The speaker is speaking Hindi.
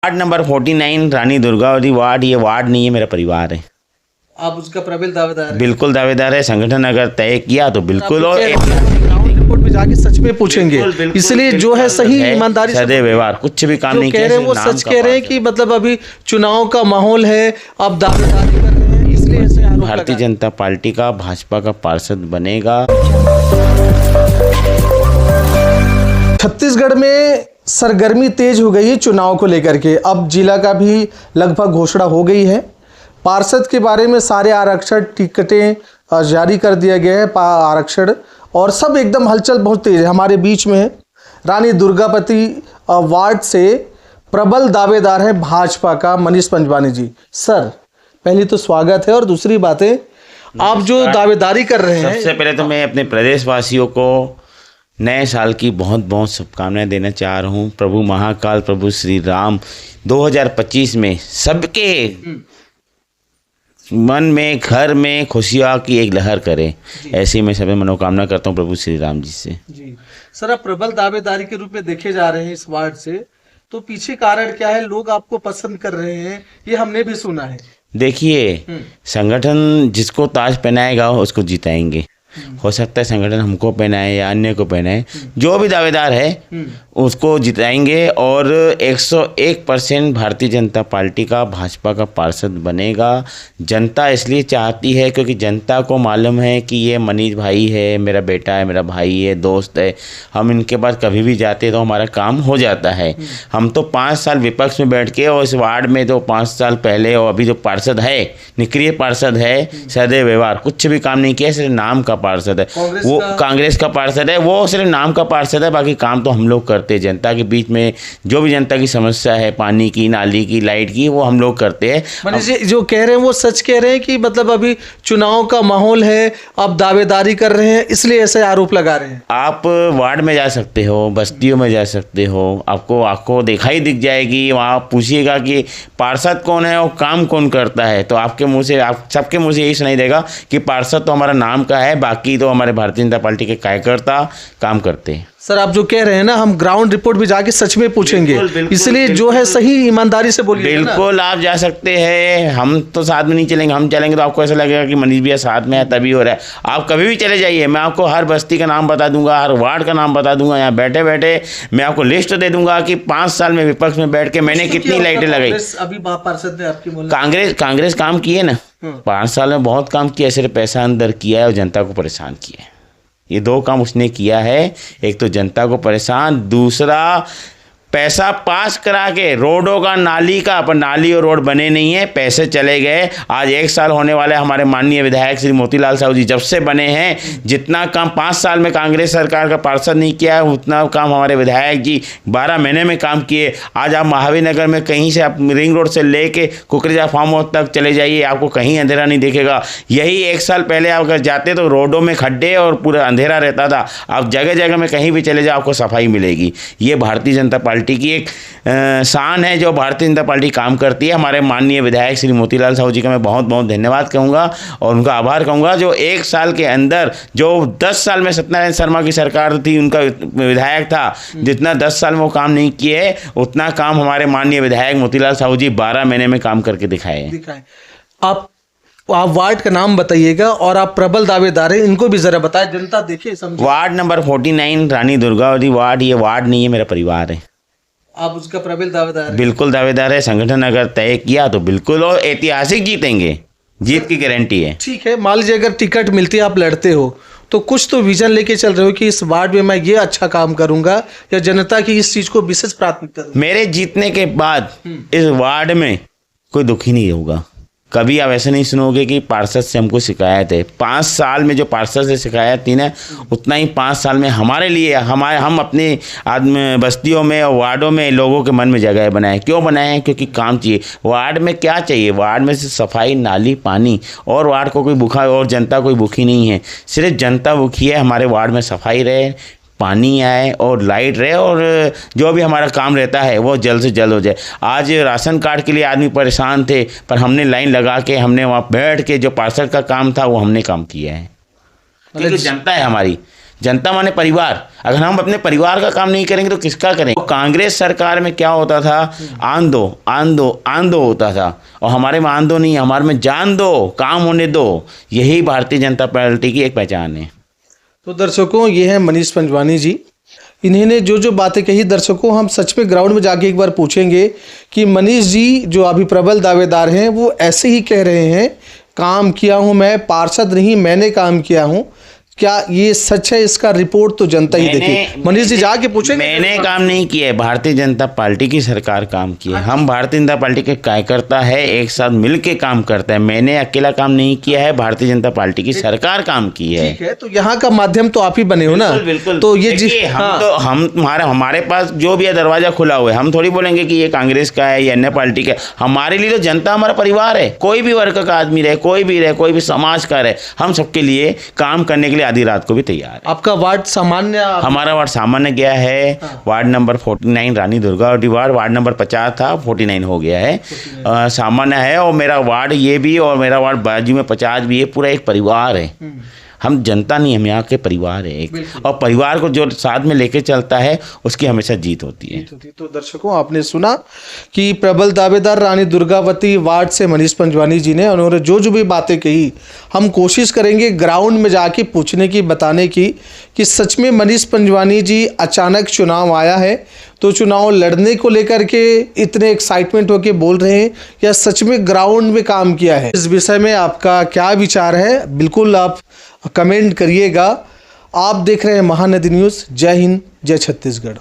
Ward number 49 Rani Durgavati ward, ये वार्ड नहीं है, मेरा परिवार है। आप उसका प्रबल दावेदार हैं? बिल्कुल दावेदार है। संगठन अगर तय किया तो बिल्कुल, और ग्राउंड रिपोर्ट में जाके सच में पूछेंगे, इसलिए जो है सही ईमानदारी से सदैव व्यवहार, कुछ भी काम नहीं कह किया। रहे हैं वो सच कह रहे हैं कि मतलब अभी चुनाव का माहौल है, आप दावेदारी कर रहे हैं, इसलिए ऐसे आरोप भारतीय लगा। जनता पार्टी का भाजपा का पार्षद बनेगा। छत्तीसगढ़ में सरगर्मी तेज हो गई है चुनाव को लेकर के। अब जिला का भी लगभग घोषणा हो गई है। पार्षद के बारे में सारे आरक्षण टिकटें जारी कर दिया गया है आरक्षण, और सब एकदम हलचल बहुत तेज है। हमारे बीच में है रानी दुर्गावती वार्ड से प्रबल दावेदार हैं भाजपा का मनीष पंजवानी जी। सर पहली तो स्वागत है, और दूसरी बातें आप जो दावेदारी कर रहे हैं। सबसे पहले तो मैं अपने प्रदेशवासियों को नए साल की बहुत बहुत शुभकामनाएं देना चाह रहा हूँ। प्रभु महाकाल, प्रभु श्री राम 2025 में सबके मन में, घर में खुशियाँ की एक लहर करे, ऐसी मैं सभी मनोकामना करता हूँ प्रभु श्री राम जी से। जी सर, आप प्रबल दावेदारी के रूप में देखे जा रहे हैं इस वार्ड से, तो पीछे कारण क्या है? लोग आपको पसंद कर रहे हैं, ये हमने भी सुना है। देखिए, संगठन जिसको ताज पहनाएगा उसको जिताएंगे। हो सकता है संगठन हमको पहनाए या अन्य को पहनाए, जो भी दावेदार है उसको जिताएंगे, और 101% भारतीय जनता पार्टी का भाजपा का पार्षद बनेगा। जनता इसलिए चाहती है क्योंकि जनता को मालूम है कि ये मनीष भाई है, मेरा बेटा है, मेरा भाई है, दोस्त है। हम इनके पास कभी भी जाते तो हमारा काम हो जाता है। हम तो 5 साल विपक्ष में बैठ के, और इस वार्ड में तो 5 साल पहले, और अभी जो पार्षद है, निष्क्रिय पार्षद है, सदैव व्यवहार, कुछ भी काम नहीं किया, सिर्फ नाम का पार्षद है। वो कांग्रेस का पार्षद है, वो सिर्फ नाम का पार्षद है, बाकी काम तो हम लोग करते हैं। जनता के बीच में जो भी जनता की समस्या है, पानी की, नाली की, लाइट की, वो हम लोग करते हैं। मनीष जी जो कह रहे हैं वो सच कह रहे हैं कि मतलब अभी चुनाव का माहौल है, आप दावेदारी कर रहे हैं, इसलिए ऐसे आरोप लगा रहे हैं? आप वार्ड में जा सकते हो, बस्तियों में जा सकते हो, आपको दिखाई दिख जाएगी। वहाँ पूछिएगा कि पार्षद कौन है और काम कौन करता है, तो आपके मुंह से, आप सबके मुंह से यही सुनाई देगा कि पार्षद तो हमारा नाम का है, बाकी तो हमारे भारतीय जनता पार्टी के कार्यकर्ता काम करते हैं। सर आप जो कह रहे हैं ना, हम ग्राउंड रिपोर्ट भी जाके सच में पूछेंगे, इसलिए जो है सही ईमानदारी से बोलिए। बिल्कुल आप जा सकते हैं, हम तो साथ में नहीं चलेंगे। हम चलेंगे तो आपको ऐसा लगेगा कि मनीष भैया साथ में है तभी हो रहा है। आप कभी भी चले जाइए, मैं आपको हर बस्ती का नाम बता दूंगा, हर वार्ड का नाम बता दूंगा। यहाँ बैठे बैठे मैं आपको लिस्ट दे दूंगा कि 5 साल में विपक्ष में बैठ के मैंने कितनी लाइटें लगाई। अभी पार्षद ने आपकी कांग्रेस काम किए ना, 5 साल में बहुत काम किया, सिर्फ पैसा अंदर किया है और जनता को परेशान किया है। ये 2 काम उसने किया है, एक तो जनता को परेशान, दूसरा पैसा पास करा के रोडों का, नाली का, पर नाली और रोड बने नहीं है, पैसे चले गए। आज 1 साल होने वाले हमारे माननीय विधायक श्री मोतीलाल साहू जी जब से बने हैं, जितना काम 5 साल में कांग्रेस सरकार का पार्षद नहीं किया है, उतना काम हमारे विधायक जी 12 महीने में काम किए। आज आप महावीर नगर में कहीं से, आप रिंग रोड से लेके कुकरेजा फार्म हाउस तक चले जाइए, आपको कहीं अंधेरा नहीं दिखेगा। यही 1 साल पहले आप अगर जाते तो रोडों में खड्डे और पूरा अंधेरा रहता था। आप जगह जगह में कहीं भी चले जाओ आपको सफाई मिलेगी। ये भारतीय जनता पार्टी की एक शान है, जो भारतीय जनता पार्टी काम करती है। हमारे माननीय विधायक श्री मोतीलाल साहू जी का मैं बहुत बहुत धन्यवाद कहूँगा और उनका आभार कहूँगा, जो 1 साल के अंदर, जो 10 साल में सत्यनारायण शर्मा की सरकार थी, उनका विधायक था, जितना 10 साल में वो काम नहीं किए, उतना काम हमारे माननीय विधायक मोतीलाल साहू जी 12 महीने में काम करके दिखाए। आप वार्ड का नाम बताइएगा, और आप प्रबल दावेदार हैं, इनको भी जरा बताएं, जनता देखे समझे। Ward number 49 Rani Durgavati ward, ये वार्ड नहीं है, मेरा परिवार है। आप उसका प्रबल दावेदार हैं? बिल्कुल दावेदार है। संगठन अगर तय किया तो बिल्कुल, और ऐतिहासिक जीतेंगे, जीत की गारंटी है। ठीक है, मान लीजिए अगर टिकट मिलती है, आप लड़ते हो, तो कुछ तो विजन लेके चल रहे हो कि इस वार्ड में मैं ये अच्छा काम करूंगा, या जनता की इस चीज को विशेष प्राथमिकता दूंगा? मेरे जीतने के बाद इस वार्ड में कोई दुखी नहीं होगा। कभी आप ऐसे नहीं सुनोगे कि पार्षद से हमको शिकायत है। 5 साल में जो पार्षद से शिकायत थी ना, उतना ही 5 साल में हमारे लिए, हम अपने बस्तियों में और वार्डों में लोगों के मन में जगह बनाए। क्यों बनाए हैं? क्योंकि काम चाहिए। वार्ड में क्या चाहिए? वार्ड में सिर्फ सफाई, नाली, पानी, और वार्ड को कोई भूखा, और जनता कोई भूखी नहीं है। सिर्फ जनता भूखी है, हमारे वार्ड में सफाई रहे, पानी आए और लाइट रहे, और जो भी हमारा काम रहता है वो जल्द से जल्द हो जाए। आज राशन कार्ड के लिए आदमी परेशान थे, पर हमने लाइन लगा के, हमने वहाँ बैठ के, जो पार्षद का काम था वो हमने काम किया है। क्योंकि जनता है हमारी, जनता माने परिवार। अगर हम अपने परिवार का काम नहीं करेंगे तो किसका करेंगे? तो कांग्रेस सरकार में क्या होता था, आन दो आन दो आन दो होता था, और हमारे में आन दो नहीं, हमारे में जान दो, काम होने दो। यही भारतीय जनता पार्टी की एक पहचान है। तो दर्शकों, ये है मनीष पंजवानी जी। इन्होंने जो जो बातें कही, दर्शकों हम सच में ग्राउंड में जाके एक बार पूछेंगे कि मनीष जी जो अभी प्रबल दावेदार हैं वो ऐसे ही कह रहे हैं, काम किया हूं मैं, पार्षद नहीं मैंने काम किया हूं। क्या ये सच है? इसका रिपोर्ट तो जनता ही देखे। मनीष जी जाके पूछेंगे। मैंने काम नहीं किया है, भारतीय जनता पार्टी की सरकार काम की है। हम भारतीय जनता पार्टी के कार्यकर्ता है, एक साथ मिलके काम करता है। मैंने अकेला काम नहीं किया है, भारतीय जनता पार्टी की सरकार काम की है। ठीक है, तो यहाँ का माध्यम तो आप ही बने हो ना? बिल्कुल। तो ये हमारे पास जो भी है दरवाजा खुला हुआ है। हम थोड़ी बोलेंगे कि ये कांग्रेस का है या अन्य पार्टी का है। हमारे लिए तो जनता हमारा परिवार है। कोई भी वर्ग का आदमी रहे, कोई भी रहे, कोई भी समाज का रहे, हम सबके लिए काम करने के लिए आधी रात को भी तैयार है। आपका वार्ड सामान्य? हमारा वार्ड सामान्य गया है। Ward number 49 Rani Durgavati ward, ward number 50 था, 49 हो गया है। सामान्य है। और मेरा वार्ड ये भी और मेरा वार्ड बाजू में 50 भी है। पूरा एक परिवार है। हम जनता नहीं, हम यहाँ के परिवार है एक, और परिवार को जो साथ में लेके चलता है उसकी हमेशा जीत होती है। तो दर्शकों, आपने सुना कि प्रबल दावेदार रानी दुर्गावती वार्ड से मनीष पंजवानी जी ने, उन्होंने जो जो भी बातें कही, हम कोशिश करेंगे ग्राउंड में जाके पूछने की, बताने की कि सच में मनीष पंजवानी जी अचानक चुनाव आया है तो चुनाव लड़ने को लेकर के इतने एक्साइटमेंट होके बोल रहे हैं, या सच में ग्राउंड में काम किया है? इस विषय में आपका क्या विचार है, बिल्कुल आप कमेंट करिएगा। आप देख रहे हैं महानदी न्यूज़। जय हिंद, जय छत्तीसगढ़।